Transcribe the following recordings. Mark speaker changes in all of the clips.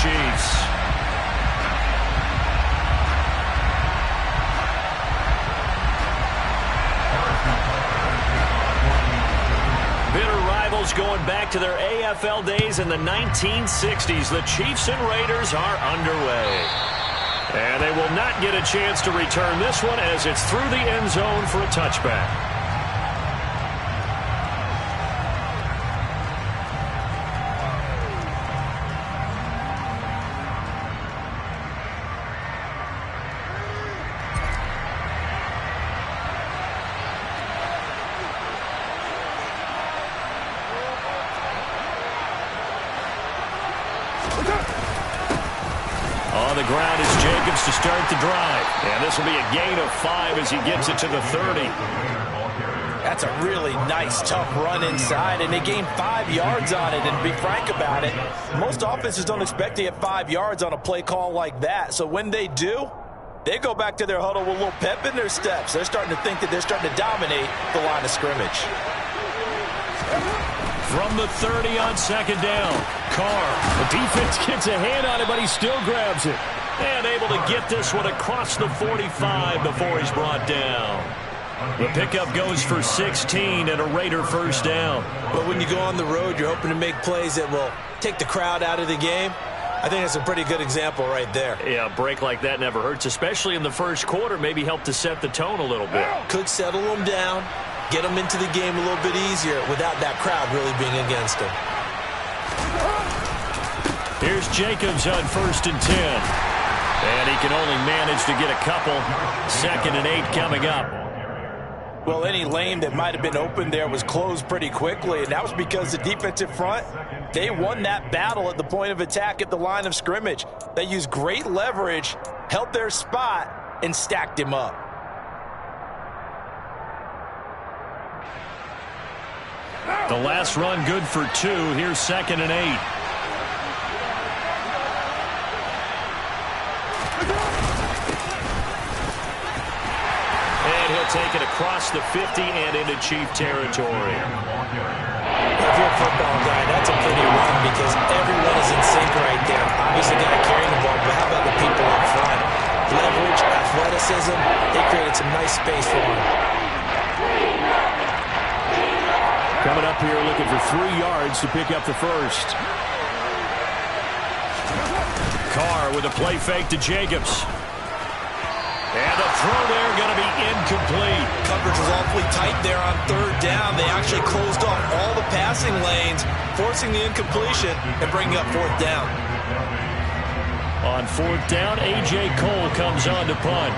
Speaker 1: Chiefs. Bitter rivals going back to their AFL days in the 1960s. The Chiefs and Raiders are underway. And they will not get a chance to return this one as it's through the end zone for a touchback. On the ground is Jacobs to start the drive. And this will be a gain of 5 as he gets it to the 30.
Speaker 2: That's a really nice, tough run inside, and they gained 5 yards on it. And to be frank about it, most offenses don't expect to get 5 yards on a play call like that. So when they do, they go back to their huddle with a little pep in their steps. They're starting to think that they're starting to dominate the line of scrimmage.
Speaker 1: From the 30 on second down, Carr. The defense gets a hand on it, but he still grabs it. And able to get this one across the 45 before he's brought down. The pickup goes for 16 and a Raider first down.
Speaker 2: But when you go on the road, you're hoping to make plays that will take the crowd out of the game. I think that's a pretty good example right there.
Speaker 1: Yeah, a break like that never hurts, especially in the first quarter. Maybe help to set the tone a little bit.
Speaker 2: Could settle them down, get them into the game a little bit easier without that crowd really being against them.
Speaker 1: Here's Jacobs on 1st and 10. And he can only manage to get a couple. 2nd and 8 coming up.
Speaker 2: Well, any lane that might have been open there was closed pretty quickly, and that was because the defensive front, they won that battle at the point of attack at the line of scrimmage. They used great leverage, held their spot, and stacked him up.
Speaker 1: The last run good for 2. Here's 2nd and 8. And he'll take it across the 50 and into Chief territory.
Speaker 2: If you're a football guy, that's a pretty run because everyone is in sync right there. Obviously, the guy carrying the ball, but how about the people up front? Leverage, athleticism, they created some nice space for him.
Speaker 1: Coming up here looking for 3 yards to pick up the first. Carr with a play fake to Jacobs. And the throw there going to be incomplete.
Speaker 2: Coverage was awfully tight there on 3rd down. They actually closed off all the passing lanes, forcing the incompletion and bringing up 4th down.
Speaker 1: On 4th down, A.J. Cole comes on to punt.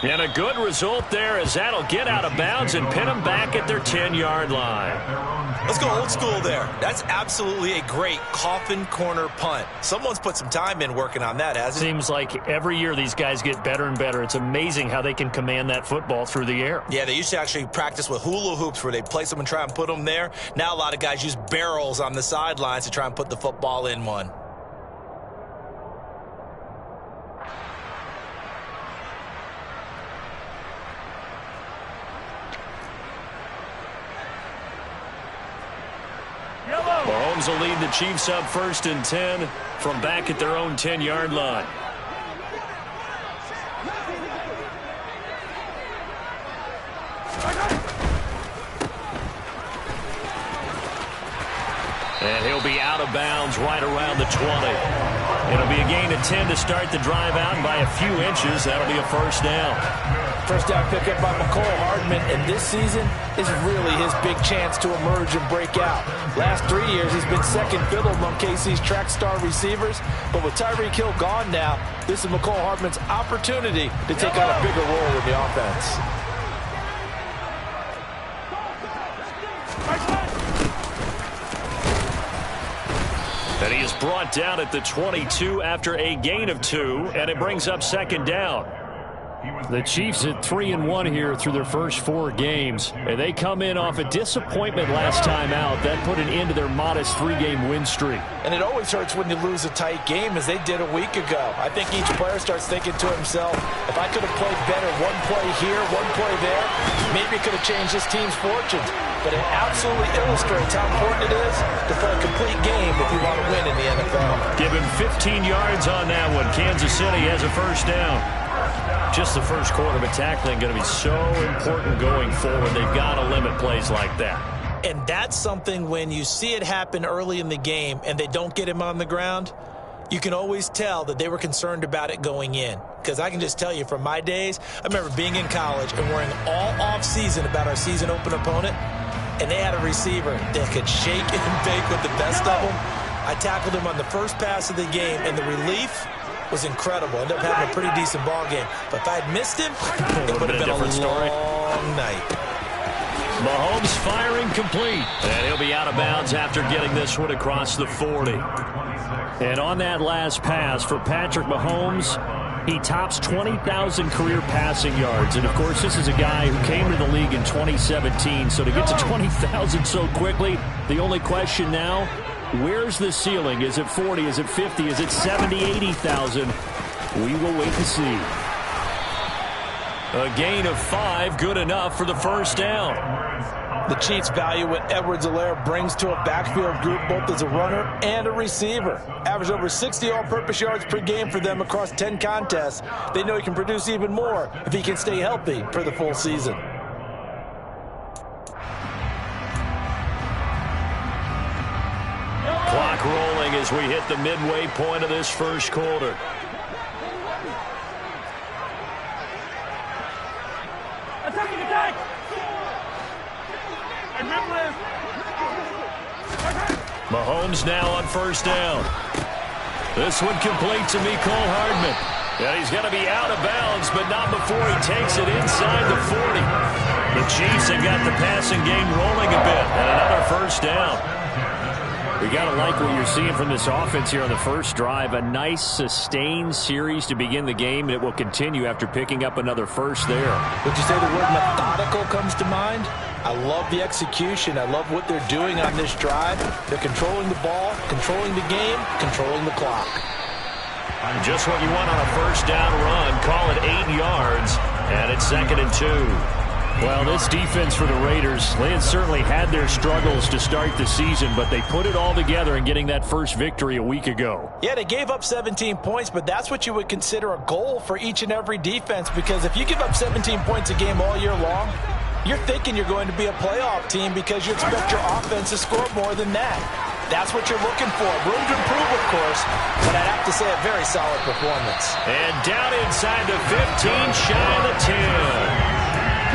Speaker 1: And a good result there as that'll get out of bounds and pin them back at their 10-yard line.
Speaker 2: Let's go old school there. That's absolutely a great coffin corner punt. Someone's put some time in working on that, hasn't it?
Speaker 1: Seems like every year these guys get better and better. It's amazing how they can command that football through the air.
Speaker 2: Yeah, they used to actually practice with hula hoops where they place them and try and put them there. Now a lot of guys use barrels on the sidelines to try and put the football in one.
Speaker 1: Mahomes will lead the Chiefs up 1st and 10 from back at their own 10-yard line. And he'll be out of bounds right around the 20. It'll be a gain of 10 to start the drive out, and by a few inches, that'll be a first down.
Speaker 2: First down pickup by McCole Hardman, and this season is really his big chance to emerge and break out. Last 3 years, he's been second fiddle among KC's track star receivers, but with Tyreek Hill gone now, this is McCole Hardman's opportunity to take on a bigger role in the offense.
Speaker 1: And he is brought down at the 22 after a gain of 2, and it brings up 2nd down. The Chiefs at 3-1 here through their first 4 games. And they come in off a disappointment last time out. That put an end to their modest 3-game win streak.
Speaker 2: And it always hurts when you lose a tight game, as they did a week ago. I think each player starts thinking to himself, if I could have played better one play here, one play there, maybe it could have changed this team's fortunes. But it absolutely illustrates how important it is to play a complete game if you want to win in the NFL.
Speaker 1: Give him 15 yards on that one. Kansas City has a first down. Just the first quarter, but tackling going to be so important going forward. They've got to limit plays like that.
Speaker 2: And that's something when you see it happen early in the game and they don't get him on the ground, you can always tell that they were concerned about it going in. Because I can just tell you from my days, I remember being in college and worrying all off-season about our season open opponent, and they had a receiver that could shake and bake with the best of them. I tackled him on the first pass of the game, and the relief was incredible. Ended up having a pretty decent ball game. But if I had missed him, it would have been a long night.
Speaker 1: Mahomes firing complete. And he'll be out of bounds after getting this one across the 40. And on that last pass for Patrick Mahomes, he tops 20,000 career passing yards. And, of course, this is a guy who came to the league in 2017. So to get to 20,000 so quickly, the only question now, where's the ceiling? Is it 40? Is it 50? Is it 70, 80,000? We will wait to see. A gain of 5, good enough for the first down.
Speaker 2: The Chiefs value what Edwards-Helaire brings to a backfield group, both as a runner and a receiver. Averaged over 60 all-purpose yards per game for them across 10 contests. They know he can produce even more if he can stay healthy for the full season.
Speaker 1: Clock rolling as we hit the midway point of this first quarter. Mahomes now on first down. This one complete to Mecole Hardman. And he's going to be out of bounds, but not before he takes it inside the 40. The Chiefs have got the passing game rolling a bit, and another first down. We got to like what you're seeing from this offense here on the first drive. A nice, sustained series to begin the game, and it will continue after picking up another first there.
Speaker 2: Would you say the word methodical comes to mind? I love the execution. I love what they're doing on this drive. They're controlling the ball, controlling the game, controlling the clock.
Speaker 1: Just what you want on a first down run. Call it 8 yards, and it's 2nd and 2. Well, this defense for the Raiders, they had certainly had their struggles to start the season, but they put it all together in getting that first victory a week ago.
Speaker 2: Yeah, they gave up 17 points, but that's what you would consider a goal for each and every defense, because if you give up 17 points a game all year long, you're thinking you're going to be a playoff team because you expect your offense to score more than that. That's what you're looking for. Room to improve, of course, but I'd have to say a very solid performance.
Speaker 1: And down inside the 15, shy of the 10.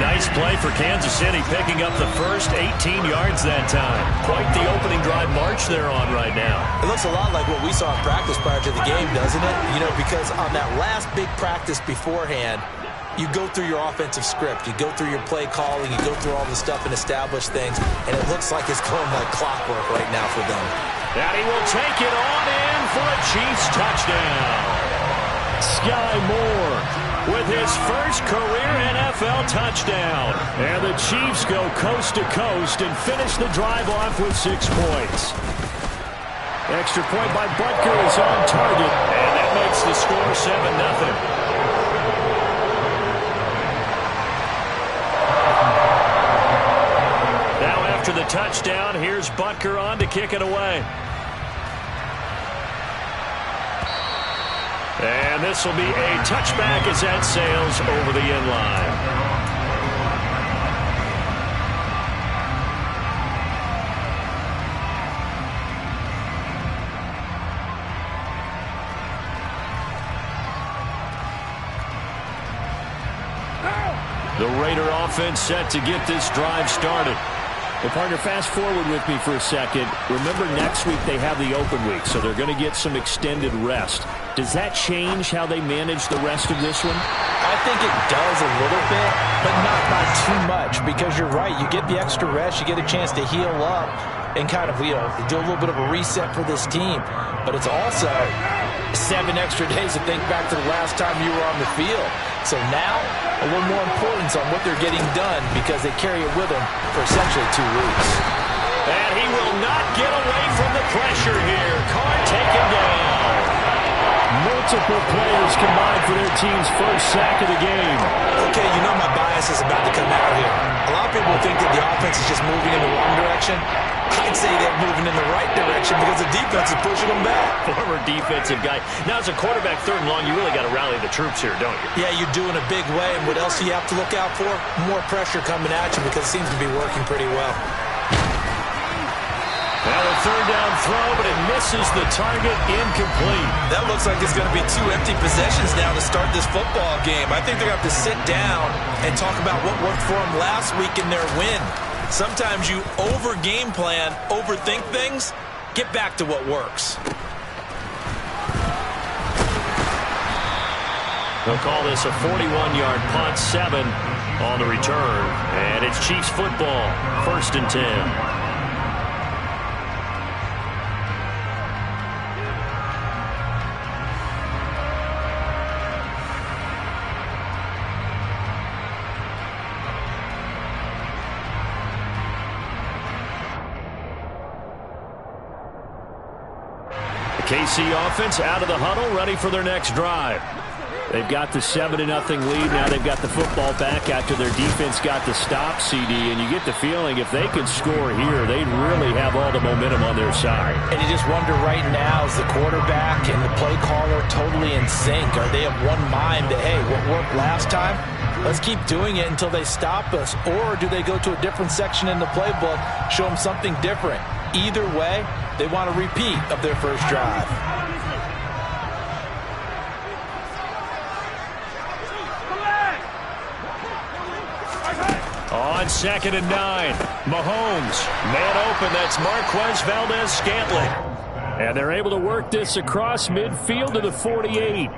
Speaker 1: Nice play for Kansas City, picking up the first 18 yards that time. Quite the opening drive march they're on right now.
Speaker 2: It looks a lot like what we saw in practice prior to the game, doesn't it? You know, because on that last big practice beforehand, you go through your offensive script. You go through your play calling. You go through all the stuff and establish things. And it looks like it's going like clockwork right now for them.
Speaker 1: And he will take it on in for a Chiefs touchdown. Sky Moore with his first career NFL touchdown. And the Chiefs go coast to coast and finish the drive off with 6 points. Extra point by Butker is on target. And that makes the score 7-0. After the touchdown, here's Butker on to kick it away. And this will be a touchback as that sails over the end line. The Raider offense set to get this drive started. Well, partner, fast forward with me for a second. Remember, next week they have the open week, so they're going to get some extended rest. Does that change how they manage the rest of this one?
Speaker 2: I think it does a little bit, but not by too much, because you're right. You get the extra rest. You get a chance to heal up and kind of, do a little bit of a reset for this team. But it's also 7 extra days to think back to the last time you were on the field. So now, a little more importance on what they're getting done because they carry it with them for essentially 2 weeks.
Speaker 1: And he will not get away from the pressure here. Carr taken down. Multiple players combined for their team's first sack of the game.
Speaker 2: Okay, you know my bias is about to come out here. A lot of people think that the offense is just moving in the wrong direction. I'd say they're moving in the right direction because the defense is pushing them back.
Speaker 1: Former defensive guy. Now, as a quarterback, 3rd and long, you really got to rally the troops here, don't you?
Speaker 2: Yeah, you do in a big way. And what else do you have to look out for? More pressure coming at you because it seems to be working pretty well.
Speaker 1: Now a 3rd down throw, but it misses the target, incomplete.
Speaker 2: That looks like it's going to be 2 empty possessions now to start this football game. I think they're going to have to sit down and talk about what worked for them last week in their win. Sometimes you over-game plan, overthink things, get back to what works.
Speaker 1: They'll call this a 41-yard punt, 7 on the return. And it's Chiefs football, 1st and 10. KC offense out of the huddle, ready for their next drive. They've got the 7-0 lead. Now they've got the football back after their defense got the stop, CD. And you get the feeling if they could score here, they'd really have all the momentum on their side.
Speaker 2: And you just wonder right now, is the quarterback and the play caller totally in sync? Are they of one mind that, hey, what worked last time? Let's keep doing it until they stop us. Or do they go to a different section in the playbook, show them something different? Either way, they want a repeat of their first drive.
Speaker 1: On 2nd and 9, Mahomes, man open, that's Marquez Valdez-Scantling. And they're able to work this across midfield to the 48.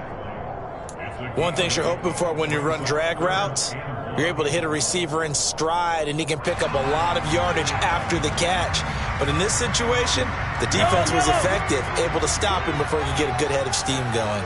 Speaker 2: One thing you're hoping for when you run drag routes, you're able to hit a receiver in stride and he can pick up a lot of yardage after the catch. But in this situation, the defense was effective, able to stop him before he could get a good head of steam going.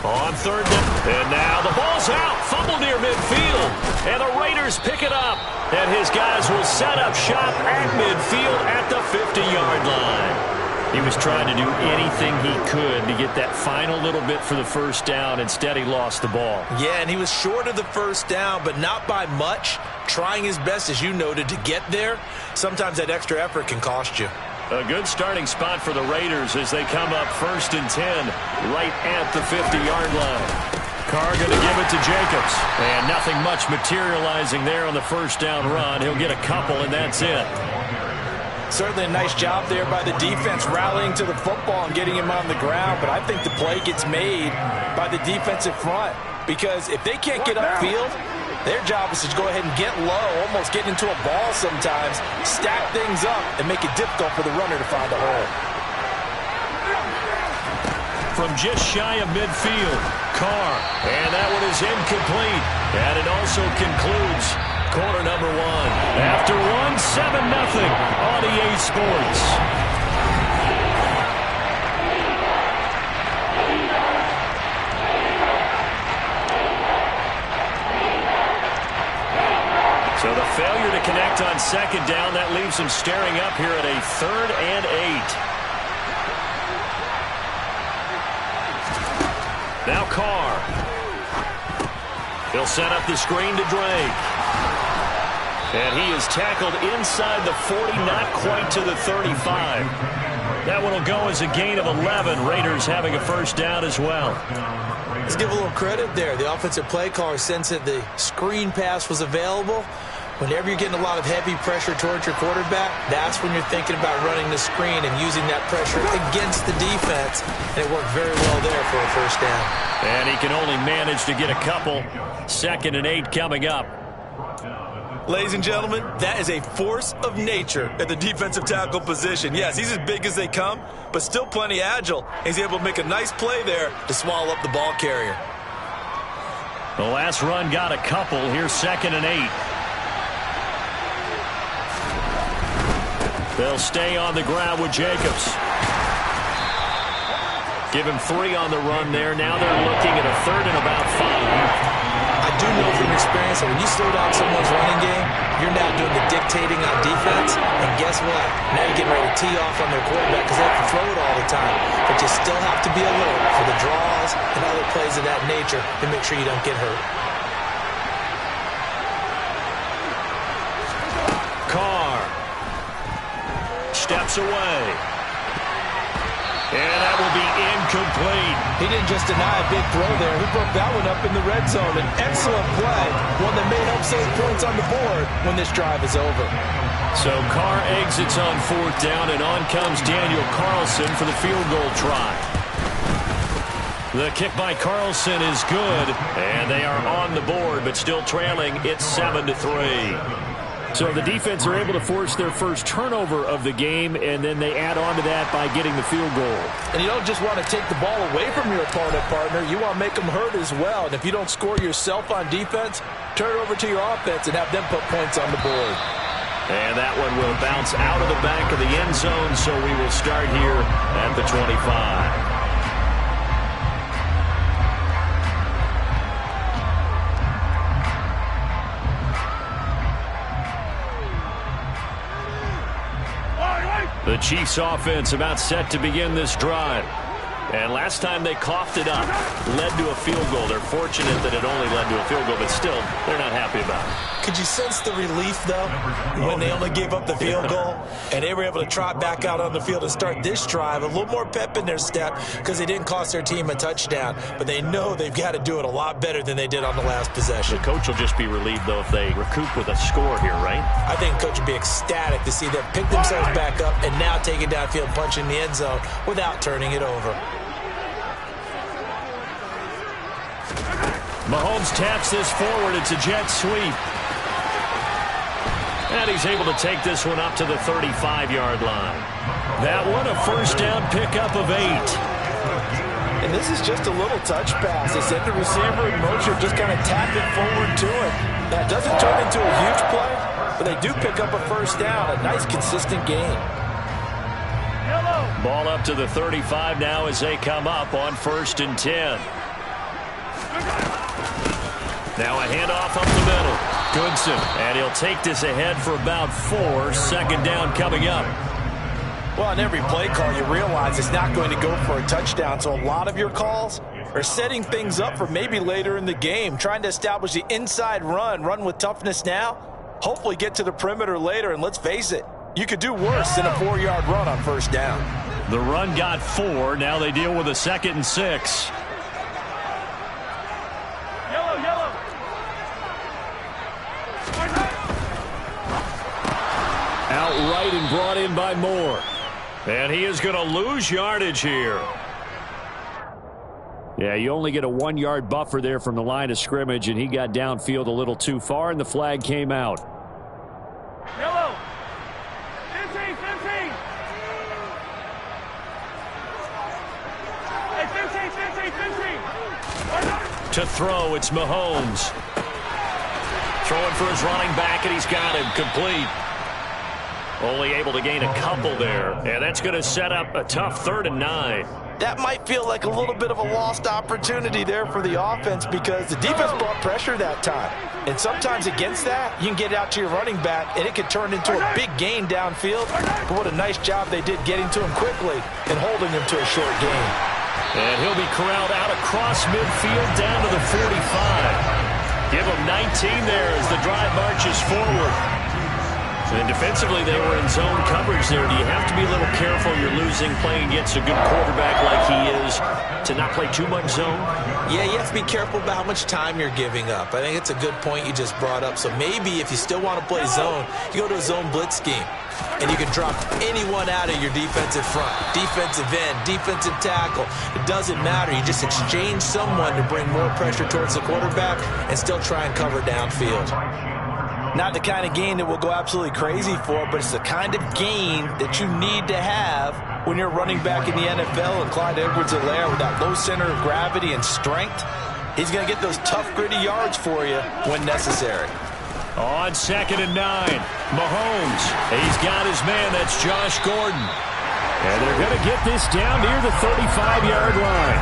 Speaker 1: On 3rd down, and now the ball's out, fumble near midfield, and the Raiders pick it up. And his guys will set up shop at midfield at the 50-yard line. He was trying to do anything he could to get that final little bit for the first down. Instead, he lost the ball.
Speaker 2: Yeah, and he was short of the first down, but not by much. Trying his best, as you noted, to get there. Sometimes that extra effort can cost you.
Speaker 1: A good starting spot for the Raiders as they come up 1st and 10 right at the 50-yard line. Carr going to give it to Jacobs. And nothing much materializing there on the first down run. He'll get a couple, and that's it.
Speaker 2: Certainly a nice job there by the defense rallying to the football and getting him on the ground. But I think the play gets made by the defensive front. Because if they can't get upfield, their job is to go ahead and get low, almost get into a ball sometimes, stack things up, and make it difficult for the runner to find a hole.
Speaker 1: From just shy of midfield, Carr. And that one is incomplete. And it also concludes quarter number 1. After 7-0 on EA Sports. So the failure to connect on 2nd down, that leaves them staring up here at a 3rd and 8. Now Carr. He'll set up the screen to Drake. And he is tackled inside the 40, not quite to the 35. That one will go as a gain of 11. Raiders having a first down as well.
Speaker 2: Let's give a little credit there. The offensive play caller sensed that the screen pass was available. Whenever you're getting a lot of heavy pressure towards your quarterback, that's when you're thinking about running the screen and using that pressure against the defense. And it worked very well there for a first down.
Speaker 1: And he can only manage to get a couple. 2nd and 8 coming up.
Speaker 2: Ladies and gentlemen, that is a force of nature at the defensive tackle position. Yes, he's as big as they come, but still plenty agile. He's able to make a nice play there to swallow up the ball carrier.
Speaker 1: The last run got a couple. Here's 2nd and 8. They'll stay on the ground with Jacobs. Give him 3 on the run there. Now they're looking at a 3rd and about 5.
Speaker 2: I do know from experience that when you slow down someone's running game, you're now doing the dictating on defense. And guess what? Now you're getting ready to tee off on their quarterback because they have to throw it all the time. But you still have to be alert for the draws and other plays of that nature to make sure you don't get hurt.
Speaker 1: Carr steps away. And that will be incomplete.
Speaker 2: He didn't just deny a big throw there. He broke that one up in the red zone. An excellent play. One that may help save points on the board when this drive is over.
Speaker 1: So Carr exits on 4th down, and on comes Daniel Carlson for the field goal try. The kick by Carlson is good, and they are on the board, but still trailing. It's 7-3. So the defense are able to force their first turnover of the game, and then they add on to that by getting the field goal.
Speaker 2: And you don't just want to take the ball away from your opponent, partner. You want to make them hurt as well. And if you don't score yourself on defense, turn it over to your offense and have them put points on the board.
Speaker 1: And that one will bounce out of the back of the end zone, so we will start here at the 25. The Chiefs offense about set to begin this drive. And last time they coughed it up, led to a field goal. They're fortunate that it only led to a field goal, but still, they're not happy about it.
Speaker 2: Could you sense the relief, though, when they only gave up the field goal and they were able to trot back out on the field and start this drive? A little more pep in their step because they didn't cost their team a touchdown, but they know they've got to do it a lot better than they did on the last possession.
Speaker 1: The coach will just be relieved, though, if they recoup with a score here, right?
Speaker 2: I think the coach would be ecstatic to see them pick themselves back up and now take it downfield, punch in the end zone without turning it over.
Speaker 1: Mahomes taps this forward. It's a jet sweep. And he's able to take this one up to the 35-yard line. That one a first down pickup of 8.
Speaker 2: And this is just a little touch pass. They send the receiver in motion, just kind of tap it forward to him. That doesn't turn into a huge play, but they do pick up a first down. A nice, consistent gain.
Speaker 1: Ball up to the 35 now as they come up on 1st and 10. Now a handoff up the middle. Goodson, and he'll take this ahead for about 4. Second down coming up.
Speaker 2: Well, on every play call, you realize it's not going to go for a touchdown, so a lot of your calls are setting things up for maybe later in the game, trying to establish the inside run with toughness now, hopefully get to the perimeter later, and let's face it, you could do worse than a 4-yard run on first down.
Speaker 1: The run got 4. Now they deal with a 2nd and 6. Outright and brought in by Moore. And he is going to lose yardage here. Yeah, you only get a 1-yard buffer there from the line of scrimmage, and he got downfield a little too far, and the flag came out.
Speaker 3: Yellow. 15, 15. Hey, 15, 15, 15.
Speaker 1: To throw, it's Mahomes. Throwing for his running back, and he's got him complete. Only able to gain a couple there. And that's going to set up a tough 3rd and 9.
Speaker 2: That might feel like a little bit of a lost opportunity there for the offense because the defense brought pressure that time. And sometimes against that, you can get out to your running back, and it could turn into a big gain downfield. But what a nice job they did getting to him quickly and holding him to a short gain.
Speaker 1: And he'll be corralled out across midfield down to the 45. Give him 19 there as the drive marches forward. And defensively, they were in zone coverage there. Do you have to be a little careful? You're losing playing against a good quarterback like he is to not play too much zone?
Speaker 2: Yeah, you have to be careful about how much time you're giving up. I think it's a good point you just brought up. So maybe if you still want to play zone, you go to a zone blitz scheme. And you can drop anyone out of your defensive front, defensive end, defensive tackle. It doesn't matter. You just exchange someone to bring more pressure towards the quarterback and still try and cover downfield. Not the kind of gain that we'll go absolutely crazy for, but it's the kind of gain that you need to have when you're running back in the NFL. And Clyde Edwards-Helaire, with that low center of gravity and strength, he's going to get those tough, gritty yards for you when necessary.
Speaker 1: On 2nd and 9, Mahomes. He's got his man. That's Josh Gordon. And they're going to get this down near the 35-yard line.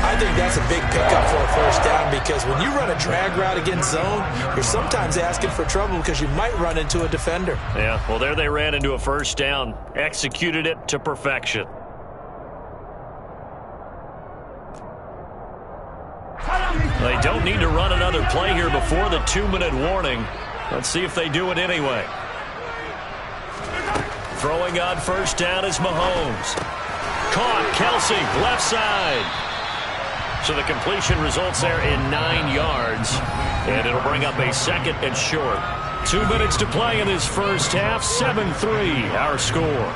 Speaker 2: I think that's a big pickup for a first down because when you run a drag route against zone, you're sometimes asking for trouble because you might run into a defender.
Speaker 1: Yeah, well, there they ran into a first down. Executed it to perfection. They don't need to run another play here before the 2-minute warning. Let's see if they do it anyway. Throwing on first down is Mahomes. Caught, Kelsey, left side. So the completion results there in 9 yards. And it'll bring up a 2nd and short. 2 minutes to play in this first half. 7-3 our score.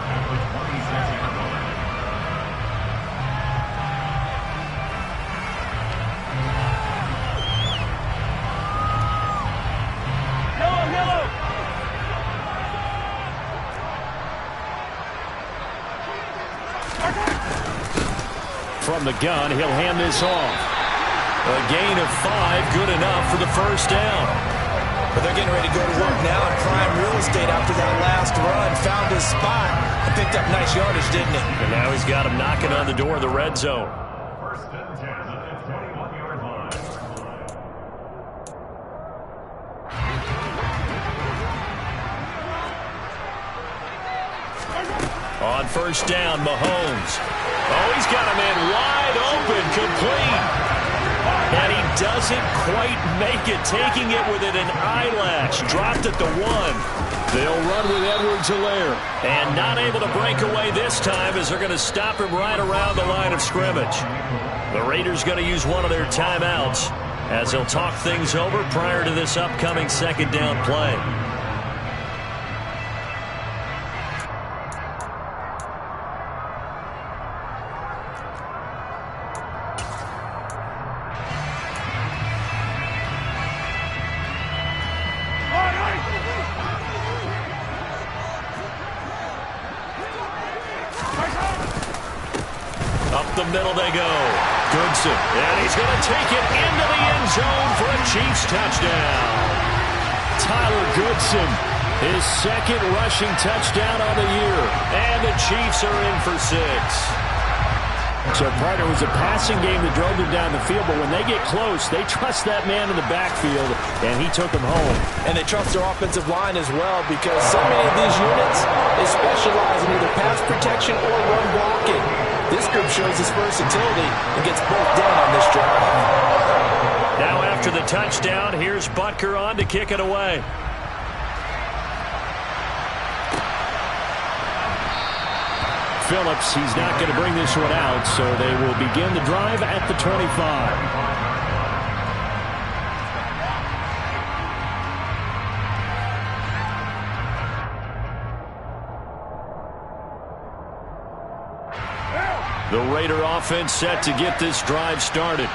Speaker 1: From the gun, he'll hand this off. A gain of 5, good enough for the first down.
Speaker 2: But they're getting ready to go to work now in prime real estate after that last run. Found his spot and picked up nice yardage, didn't he?
Speaker 1: And now he's got him knocking on the door of the red zone.
Speaker 3: First and 10 at the 21-yard line.
Speaker 1: On first down, Mahomes. Oh, he's got a man wide open, complete. And he doesn't quite make it, taking it within an eyelash. Dropped at the 1. They'll run with Edwards-Helaire. And not able to break away this time as they're going to stop him right around the line of scrimmage. The Raiders going to use one of their timeouts as they'll talk things over prior to this upcoming 2nd down play. Up the middle they go. Goodson. And he's going to take it into the end zone for a Chiefs touchdown. Tyler Goodson, his 2nd rushing touchdown on the year. And the Chiefs are in for 6. So, partner, it was a passing game that drove them down the field, but when they get close, they trust that man in the backfield, and he took them home.
Speaker 2: And they trust their offensive line as well because so many of these units, they specialize in either pass protection or run blocking. This group shows its versatility and gets both done on this drive.
Speaker 1: Now after the touchdown, here's Butker on to kick it away. Phillips, he's not going to bring this one out, so they will begin the drive at the 25. The Raider offense set to get this drive started.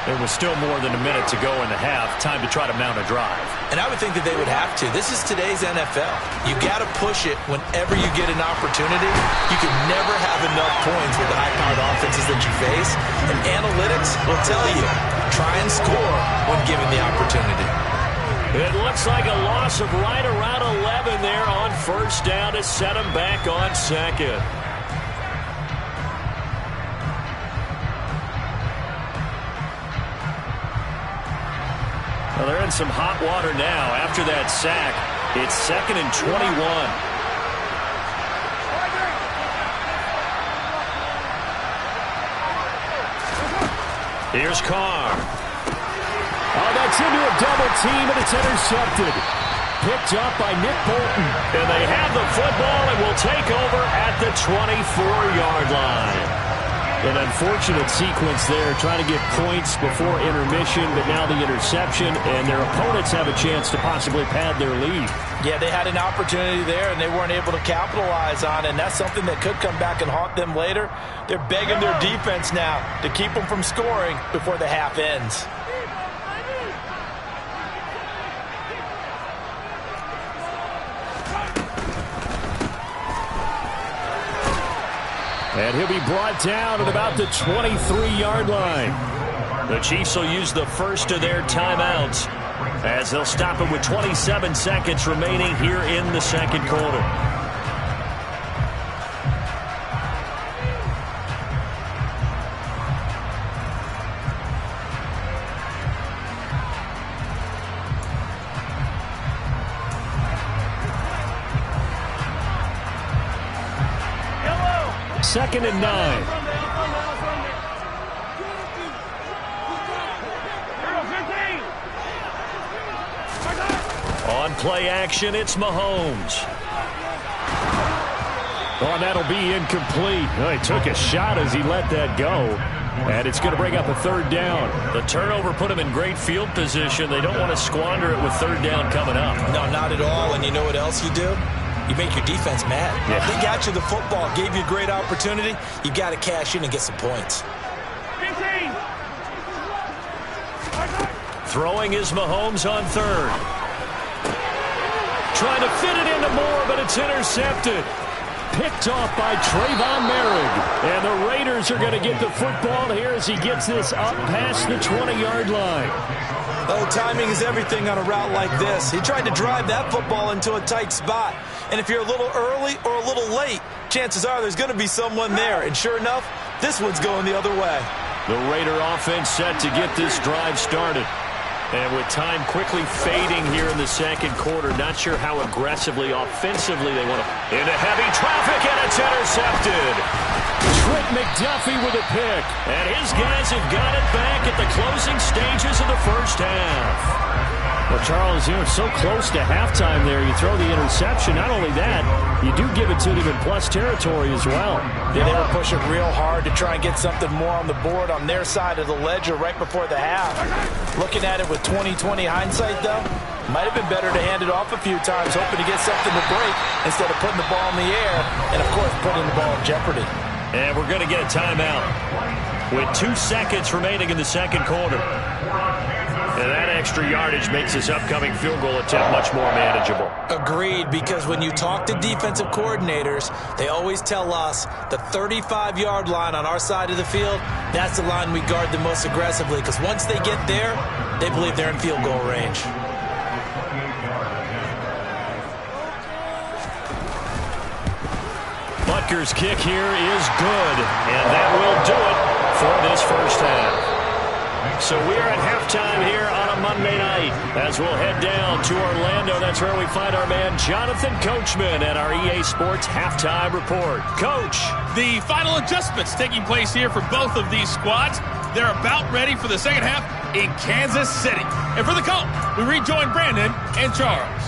Speaker 1: There was still more than a minute to go in the half. Time to try to mount a drive.
Speaker 2: And I would think that they would have to. This is today's NFL. You got to push it whenever you get an opportunity. You can never have enough points with the high-powered offenses that you face. And analytics will tell you, try and score when given the opportunity.
Speaker 1: It looks like a loss of right around 11 there on first down to set them back on 2nd. Well, they're in some hot water now after that sack. It's 2nd and 21. Here's Carr. Oh, that's into a double team, and it's intercepted. Picked up by Nick Bolton. And they have the football and will take over at the 24-yard line. An unfortunate sequence there, trying to get points before intermission, but now the interception, and their opponents have a chance to possibly pad their lead.
Speaker 2: Yeah, they had an opportunity there, and they weren't able to capitalize on it, and that's something that could come back and haunt them later. They're begging their defense now to keep them from scoring before the half ends.
Speaker 1: And he'll be brought down at about the 23-yard line. The Chiefs will use the first of their timeouts as they'll stop it with 27 seconds remaining here in the second quarter. Second and 9. On play action, it's Mahomes. Oh, that'll be incomplete. Oh, he took a shot as he let that go. And it's going to bring up a third down. The turnover put him in great field position. They don't want to squander it with third down coming up.
Speaker 2: No, not at all. And you know what else you do? You make your defense mad. Yeah. They got you the football, gave you a great opportunity. You got to cash in and get some points.
Speaker 3: 15.
Speaker 1: Throwing is Mahomes on third. Trying to fit it into Moore, but it's intercepted. Picked off by Trayvon Merrick. And the Raiders are going to get the football here as he gets this up past the 20-yard line.
Speaker 2: Oh, timing is everything on a route like this. He tried to drive that football into a tight spot. And if you're a little early or a little late, chances are there's going to be someone there. And sure enough, this one's going the other way.
Speaker 1: The Raider offense set to get this drive started. And with time quickly fading here in the second quarter, not sure how aggressively, offensively they want to. Into heavy traffic, and it's intercepted. Trent McDuffie with a pick. And his guys have got it back at the closing stages of the first half. Well, Charles, so close to halftime there. You throw the interception. Not only that, you do give it to them in plus territory as well.
Speaker 2: Yeah, they were pushing real hard to try and get something more on the board on their side of the ledger right before the half. Looking at it with 20/20 hindsight, though, might have been better to hand it off a few times, hoping to get something to break instead of putting the ball in the air and, of course, putting the ball in jeopardy.
Speaker 1: And we're going to get a timeout with 2 seconds remaining in the second quarter. And that extra yardage makes this upcoming field goal attempt much more manageable.
Speaker 2: Agreed, because when you talk to defensive coordinators, they always tell us the 35-yard line on our side of the field, that's the line we guard the most aggressively, because once they get there, they believe they're in field goal range.
Speaker 1: Butker's kick here is good, and that will do it for this first half. So we're at halftime here on a Monday night as we'll head down to Orlando. That's where we find our man Jonathan Coachman at our EA Sports Halftime Report. Coach.
Speaker 4: The final adjustments taking place here for both of these squads. They're about ready for the second half in Kansas City. And for the call, we rejoin Brandon and Charles.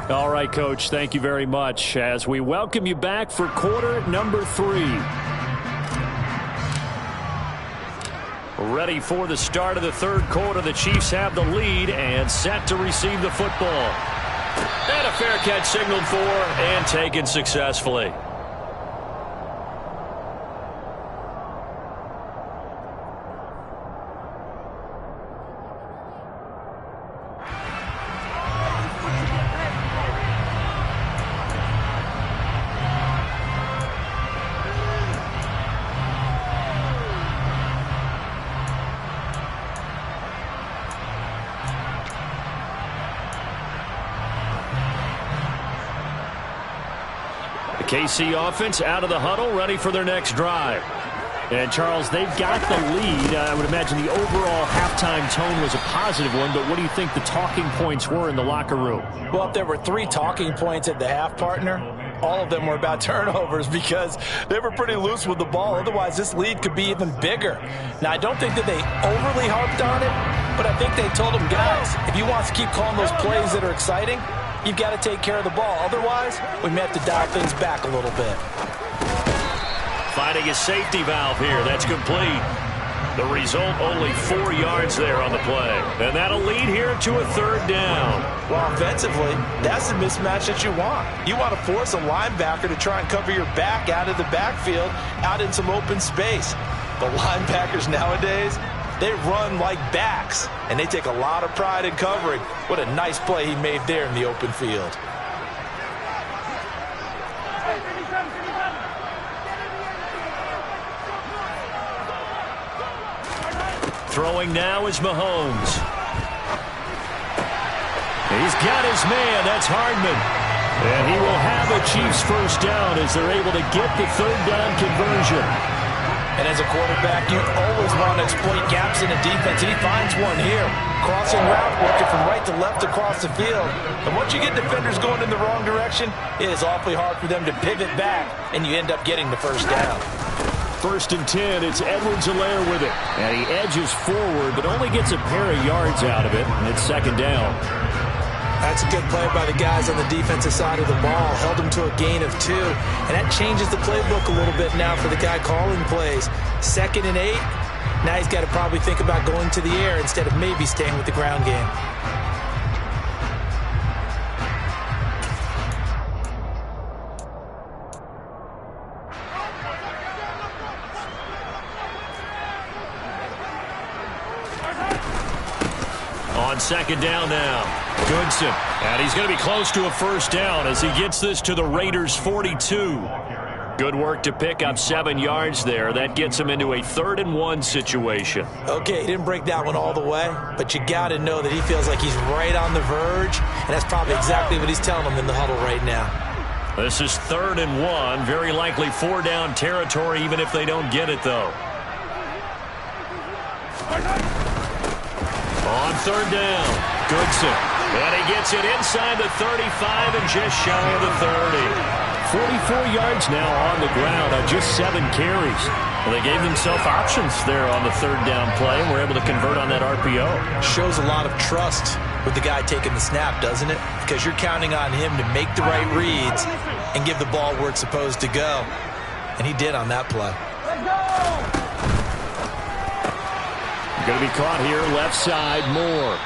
Speaker 1: All right, Coach, thank you very much as we welcome you back for quarter number 3. Ready for the start of the third quarter. The Chiefs have the lead and set to receive the football. And a fair catch signaled for and taken successfully. KC offense out of the huddle, ready for their next drive. And, Charles, they've got the lead. I would imagine the overall halftime tone was a positive one, but what do you think the talking points were in the locker room?
Speaker 2: Well, if there were 3 talking points at the half, partner, all of them were about turnovers because they were pretty loose with the ball. Otherwise, this lead could be even bigger. Now, I don't think that they overly harped on it, but I think they told them, guys, if you want to keep calling those plays that are exciting, you've got to take care of the ball. Otherwise, we may have to dial things back a little bit.
Speaker 1: Finding a safety valve here. That's complete. The result, only 4 yards there on the play. And that'll lead here to a third down.
Speaker 2: Well, offensively, that's the mismatch that you want. You want to force a linebacker to try and cover your back out of the backfield, out in some open space. The linebackers nowadays, they run like backs, and they take a lot of pride in covering. What a nice play he made there in the open field.
Speaker 1: Throwing now is Mahomes. He's got his man. That's Hardman. And he will have a Chiefs first down as they're able to get the third down conversion.
Speaker 2: And as a quarterback, you always want to exploit gaps in the defense. And he finds one here. Crossing route, working from right to left across the field. And once you get defenders going in the wrong direction, it is awfully hard for them to pivot back, and you end up getting the first down.
Speaker 1: 1st and 10, it's Edwards-Helaire with it. And he edges forward, but only gets a pair of yards out of it, and it's 2nd down.
Speaker 2: That's a good play by the guys on the defensive side of the ball. Held him to a gain of 2. And that changes the playbook a little bit now for the guy calling plays. 2nd and 8. Now he's got to probably think about going to the air instead of maybe staying with the ground game.
Speaker 1: On 2nd down now, Goodson. And he's going to be close to a first down as he gets this to the Raiders' 42. Good work to pick up 7 yards there. That gets him into a 3rd and 1 situation.
Speaker 2: Okay, he didn't break that one all the way, but you got to know that he feels like he's right on the verge, and that's probably exactly what he's telling them in the huddle right now.
Speaker 1: This is 3rd and 1. Very likely 4-down territory, even if they don't get it, though. On 3rd down, Goodson. And he gets it inside the 35 and just shy of the 30. 44 yards now on the ground on just 7 carries. Well, they gave themselves options there on the 3rd down play and were able to convert on that RPO.
Speaker 2: Shows a lot of trust with the guy taking the snap, doesn't it? Because you're counting on him to make the right reads and give the ball where it's supposed to go. And he did on that play.
Speaker 1: Going to be caught here left side, Moore.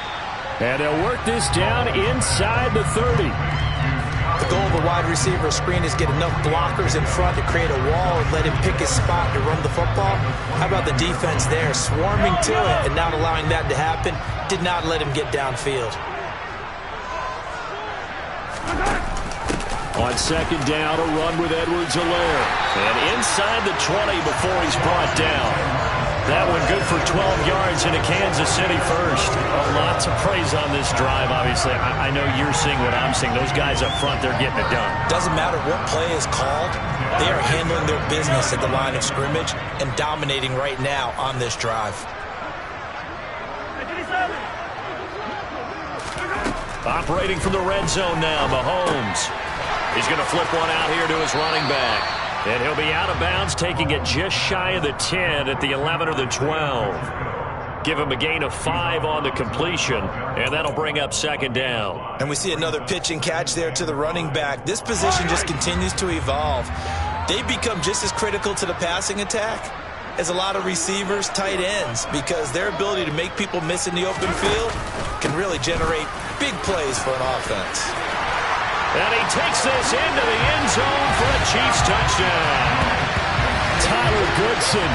Speaker 1: And they'll work this down inside the 30.
Speaker 2: The goal of a wide receiver screen is get enough blockers in front to create a wall and let him pick his spot to run the football. How about the defense there, swarming to it and not allowing that to happen? Did not let him get downfield.
Speaker 1: On 2nd down, a run with Edwards-Helaire. And inside the 20 before he's brought down. That one good for 12 yards into Kansas City first. Lots of praise on this drive, obviously. I know you're seeing what I'm seeing. Those guys up front, they're getting it done.
Speaker 2: Doesn't matter what play is called. They are handling their business at the line of scrimmage and dominating right now on this drive.
Speaker 1: Operating from the red zone now, Mahomes. He's going to flip one out here to his running back. And he'll be out of bounds, taking it just shy of the 10 at the 11 or the 12. Give him a gain of 5 on the completion, and that'll bring up 2nd down.
Speaker 2: And we see another pitch and catch there to the running back. This position just continues to evolve. They become just as critical to the passing attack as a lot of receivers, tight ends, because their ability to make people miss in the open field can really generate big plays for an offense.
Speaker 1: And he takes this into the end zone for a Chiefs touchdown. Tyler Goodson,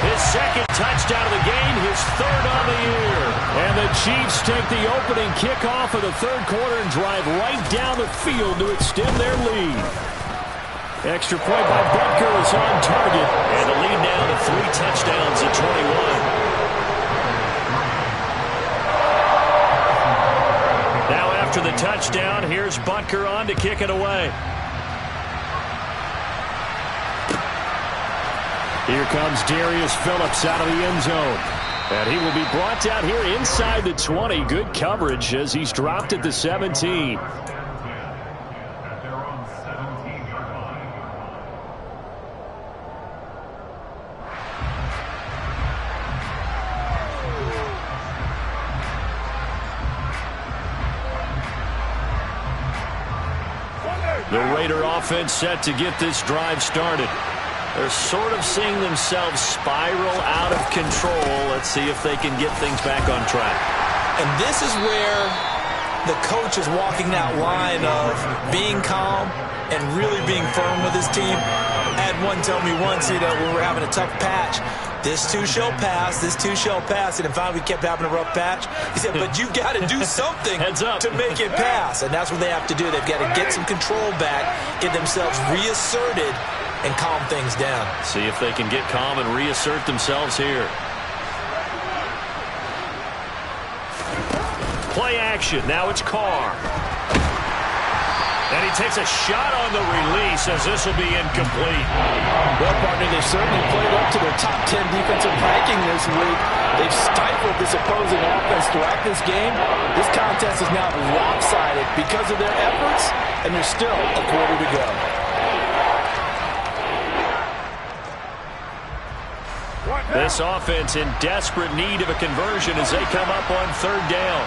Speaker 1: his 2nd touchdown of the game, his 3rd on the year. And the Chiefs take the opening kickoff of the 3rd quarter and drive right down the field to extend their lead. Extra point by Butker is on target. And the lead now to 3 touchdowns at 21. After the touchdown, here's Butker on to kick it away. Here comes Darius Phillips out of the end zone. And he will be brought down here inside the 20. Good coverage as he's dropped at the 17. The Raider offense set to get this drive started. They're sort of seeing themselves spiral out of control. Let's see if they can get things back on track.
Speaker 2: And this is where the coach is walking that line of being calm and really being firm with his team. I had one tell me once, when we were having a tough patch, this too shall pass, this too shall pass. And finally we kept having a rough patch. He said, but you got to do something to make it pass. And that's what they have to do. They've got to get some control back, get themselves reasserted, and calm things down.
Speaker 1: See if they can get calm and reassert themselves here. Play action. Now it's Carr. And he takes a shot on the release as this will be incomplete.
Speaker 2: Well, partner, they certainly played up to their top 10 defensive ranking this week. They've stifled this opposing offense throughout this game. This contest is now lopsided because of their efforts, and there's still a quarter to go.
Speaker 1: This offense in desperate need of a conversion as they come up on third down.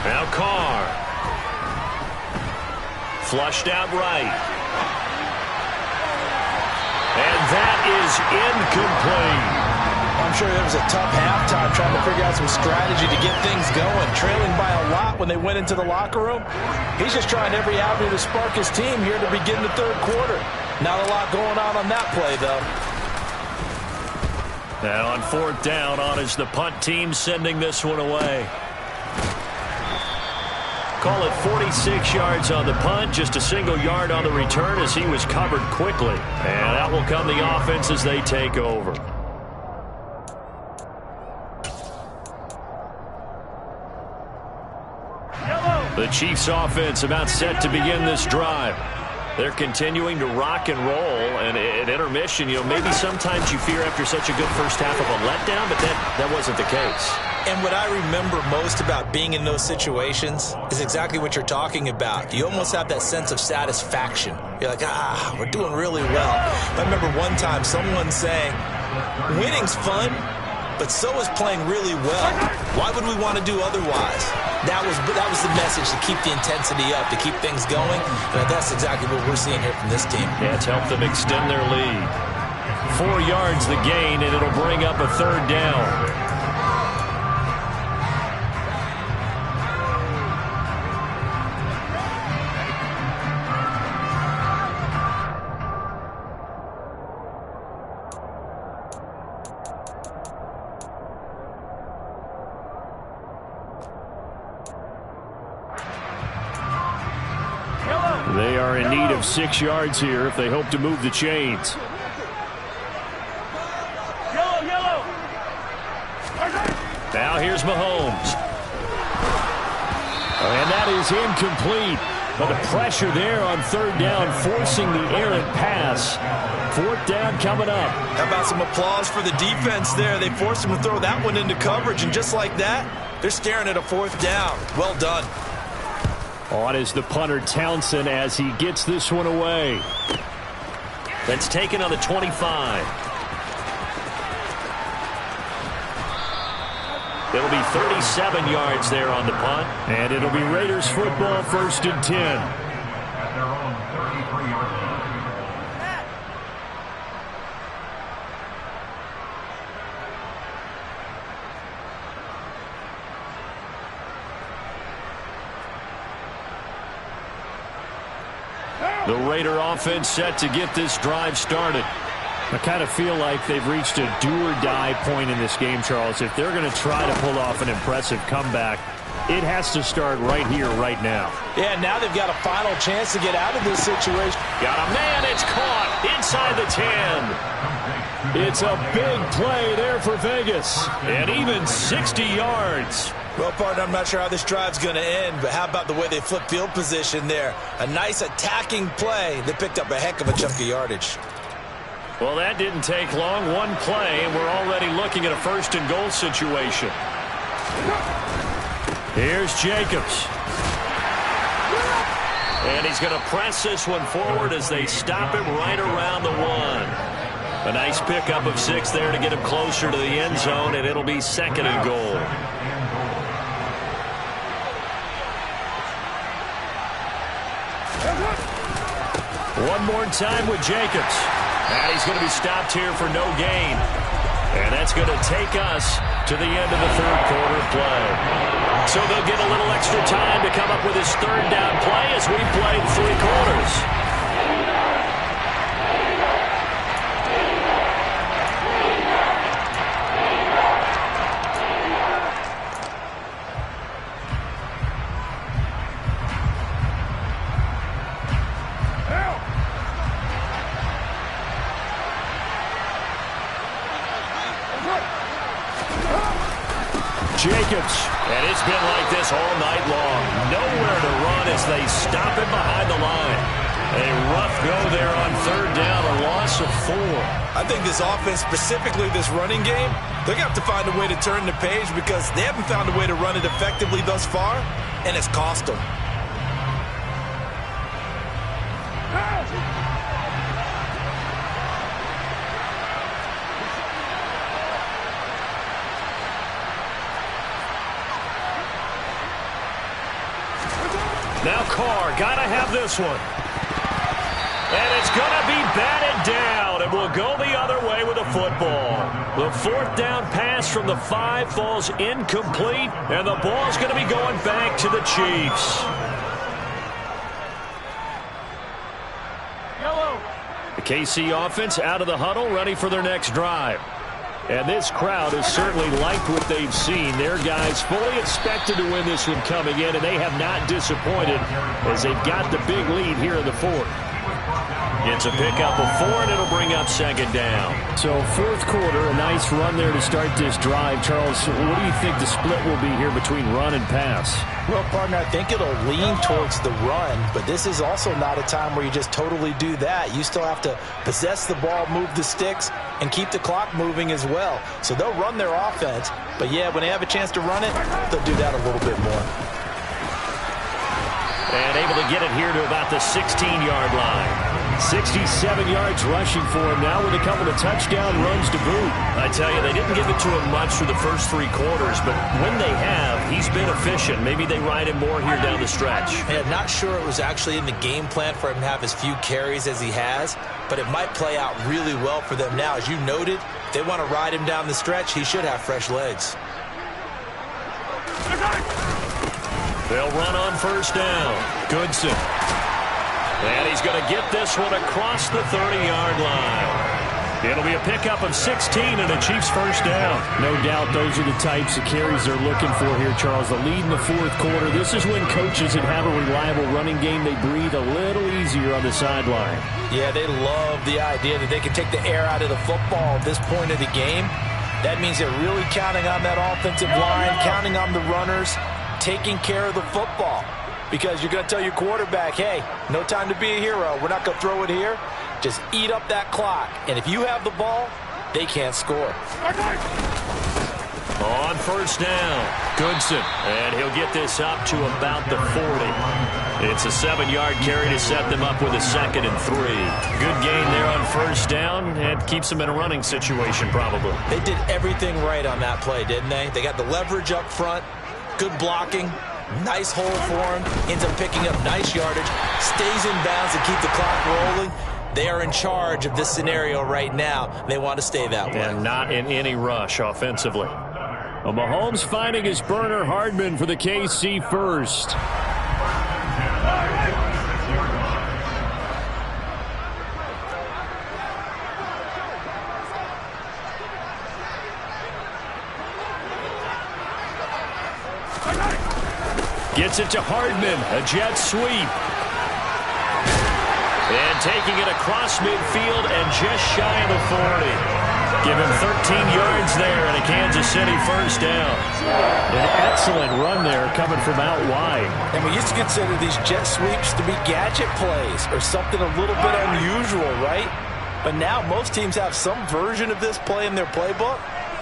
Speaker 1: Now Carr. Flushed out right. And that is incomplete.
Speaker 2: I'm sure there was a tough halftime trying to figure out some strategy to get things going. Trailing by a lot when they went into the locker room. He's just trying every avenue to spark his team here to begin the third quarter. Not a lot going on that play, though.
Speaker 1: And on fourth down, on is the punt team sending this one away. Call it 46 yards on the punt, just a single yard on the return as he was covered quickly. And out will come the offense as they take over. The Chiefs offense about set to begin this drive. They're continuing to rock and roll, and at intermission, maybe sometimes you fear after such a good first half of a letdown, but that wasn't the case.
Speaker 2: And what I remember most about being in those situations is exactly what you're talking about. You almost have that sense of satisfaction. You're like, we're doing really well. I remember one time someone saying, winning's fun, but so is playing really well. Why would we want to do otherwise? That was the message, to keep the intensity up, to keep things going. And that's exactly what we're seeing here from this team.
Speaker 1: Yeah, it's helped them extend their lead. 4 yards the gain, and it'll bring up a third down. They are in need of 6 yards here if they hope to move the chains. Now here's Mahomes. And that is incomplete. But the pressure there on third down, forcing the errant pass. Fourth down coming up.
Speaker 2: How about some applause for the defense there? They forced him to throw that one into coverage, and just like that, they're staring at a fourth down. Well done.
Speaker 1: On is the punter Townsend as he gets this one away. That's taken on the 25. It'll be 37 yards there on the punt. And it'll be Raiders football, 1st and 10.
Speaker 3: At their own 33-yard line.
Speaker 1: The Raider offense set to get this drive started. I kind of feel like they've reached a do-or-die point in this game, Charles. If they're going to try to pull off an impressive comeback, it has to start right here, right now.
Speaker 2: Yeah, now they've got a final chance to get out of this situation.
Speaker 1: Got a man, it's caught inside the 10. It's a big play there for Vegas, and even 60 yards.
Speaker 2: Well, partner, I'm not sure how this drive's going to end, but how about the way they flip field position there? A nice attacking play that picked up a heck of a chunk of yardage.
Speaker 1: Well, that didn't take long. One play, and we're already looking at a 1st and goal situation. Here's Jacobs. And he's going to press this one forward as they stop him right around the 1. A nice pickup of 6 there to get him closer to the end zone, and it'll be 2nd and goal. One more time with Jacobs. And he's going to be stopped here for no gain. And that's going to take us to the end of the third quarter play. So they'll get a little extra time to come up with his third down play as we played 3 quarters. Jacobs. And it's been like this all night long. Nowhere to run as they stop him behind the line. A rough go there on third down, a loss of 4.
Speaker 2: I think this offense, specifically this running game, they're going to have to find a way to turn the page because they haven't found a way to run it effectively thus far, and it's cost them.
Speaker 1: Now Carr, got to have this one. And it's going to be batted down, and we'll go the other way with a football. The fourth down pass from the 5 falls incomplete, and the ball's going to be going back to the Chiefs. The KC offense out of the huddle, ready for their next drive. And this crowd has certainly liked what they've seen. Their guys fully expected to win this one coming in, and they have not disappointed as they've got the big lead here in the fourth. It's a pickup of 4, and it'll bring up second down.
Speaker 5: So fourth quarter, a nice run there to start this drive. Charles, what do you think the split will be here between run and pass?
Speaker 2: Well, partner, I think it'll lean towards the run, but this is also not a time where you just totally do that. You still have to possess the ball, move the sticks, and keep the clock moving as well. So they'll run their offense, but yeah, when they have a chance to run it, they'll do that a little bit more.
Speaker 1: And able to get it here to about the 16-yard line.
Speaker 5: 67 yards rushing for him now with a couple of touchdown runs to boot.
Speaker 1: I tell you, they didn't give it to him much through the first 3 quarters, but when they have, he's been efficient. Maybe they ride him more here down the stretch.
Speaker 2: And I'm not sure it was actually in the game plan for him to have as few carries as he has, but it might play out really well for them now. As you noted, if they want to ride him down the stretch, he should have fresh legs.
Speaker 1: They'll run on first down. Goodson. And he's going to get this one across the 30-yard line. It'll be a pickup of 16 and a Chiefs first down.
Speaker 5: No doubt those are the types of carries they're looking for here, Charles. The lead in the fourth quarter. This is when coaches that have a reliable running game, they breathe a little easier on the sideline.
Speaker 2: Yeah, they love the idea that they can take the air out of the football at this point of the game. That means they're really counting on that offensive line, counting on the runners, taking care of the football. Because you're going to tell your quarterback, hey, no time to be a hero. We're not going to throw it here. Just eat up that clock. And if you have the ball, they can't score.
Speaker 1: On first down, Goodson. And he'll get this up to about the 40. It's a 7-yard carry to set them up with a 2nd and 3. Good gain there on first down. And keeps them in a running situation probably.
Speaker 2: They did everything right on that play, didn't they? They got the leverage up front, good blocking. Nice hole for him, ends up picking up nice yardage, stays in bounds to keep the clock rolling. They are in charge of this scenario right now. They want to stay that way.
Speaker 1: And not in any rush offensively.
Speaker 5: Well, Mahomes finding his burner, Hardman for the KC first.
Speaker 1: Gets it to Hardman, a jet sweep. And taking it across midfield and just shy of the 40. Give him 13 yards there and a Kansas City first down.
Speaker 5: An excellent run there coming from out wide.
Speaker 2: And we used to consider these jet sweeps to be gadget plays or something a little bit unusual, right? But now most teams have some version of this play in their playbook.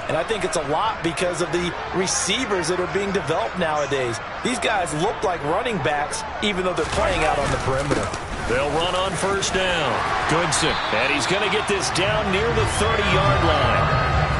Speaker 2: And I think it's a lot because of the receivers that are being developed nowadays. These guys look like running backs, even though they're playing out on the perimeter.
Speaker 1: They'll run on first down. Goodson. And he's going to get this down near the 30-yard line.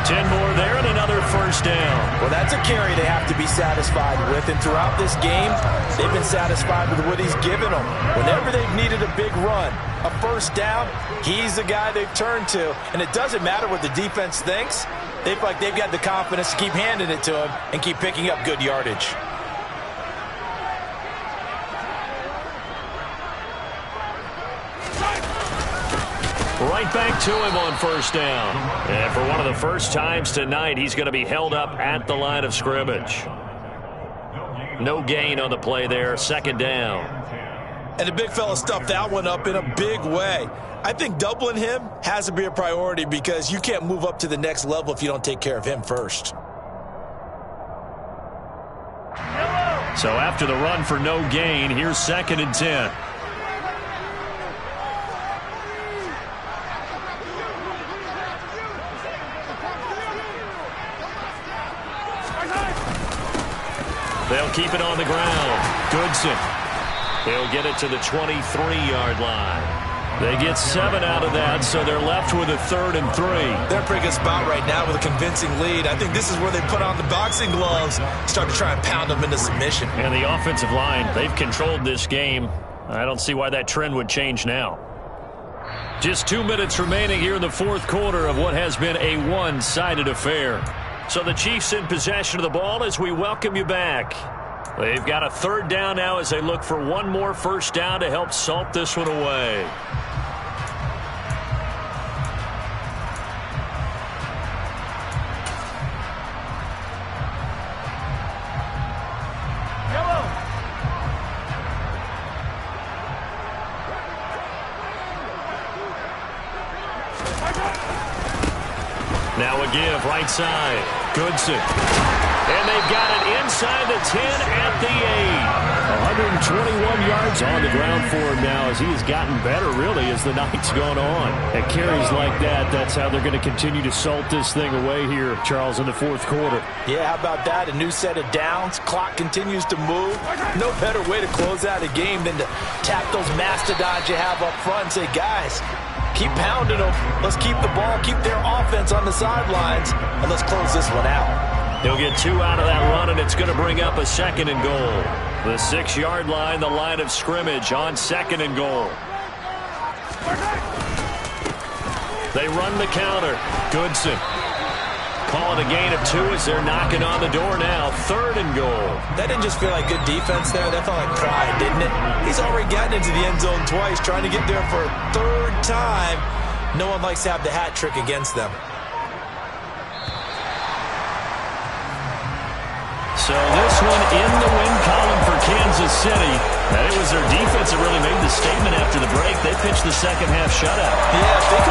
Speaker 1: 10 more there and another first down.
Speaker 2: Well, that's a carry they have to be satisfied with. And throughout this game, they've been satisfied with what he's given them. Whenever they've needed a big run, a first down, he's the guy they've turned to. And it doesn't matter what the defense thinks. They feel like they've got the confidence to keep handing it to him and keep picking up good yardage.
Speaker 1: Right back to him on first down. And for one of the first times tonight, he's going to be held up at the line of scrimmage. No gain on the play there, second down.
Speaker 2: And the big fella stuffed that one up in a big way. I think doubling him has to be a priority because you can't move up to the next level if you don't take care of him first.
Speaker 1: So after the run for no gain, here's 2nd and 10. They'll keep it on the ground. Goodson. He'll get it to the 23-yard line. They get 7 out of that, so they're left with a 3rd and 3.
Speaker 2: They're in a pretty good spot right now with a convincing lead. I think this is where they put on the boxing gloves, start to try and pound them into submission.
Speaker 1: And the offensive line, they've controlled this game. I don't see why that trend would change now. Just 2 minutes remaining here in the 4th quarter of what has been a one-sided affair. So the Chiefs in possession of the ball as we welcome you back. They've got a 3rd down now as they look for one more 1st down to help salt this one away. Now a give, right side. Goodson. And they've got it inside the 10 at the 8. 121 yards on the ground for him now as he has gotten better, really, as the night's gone on. And carries like that, that's how they're going to continue to salt this thing away here, Charles, in the 4th quarter.
Speaker 2: Yeah, how about that? A new set of downs. Clock continues to move. No better way to close out a game than to tap those mastodons you have up front and say, guys, keep pounding them. Let's keep the ball, keep their offense on the sidelines, and let's close this one out.
Speaker 1: He'll get 2 out of that run, and it's going to bring up a 2nd and goal. The 6-yard line, the line of scrimmage on 2nd and goal. They run the counter. Goodson. Call it a gain of 2 as they're knocking on the door now. 3rd and goal.
Speaker 2: That didn't just feel like good defense there. That felt like pride, didn't it? He's already gotten into the end zone twice, trying to get there for a 3rd time. No one likes to have the hat trick against them.
Speaker 1: So this one in the win column for Kansas City. And it was their defense that really made the statement after the break. They pitched the second half shutout.
Speaker 2: Yeah, think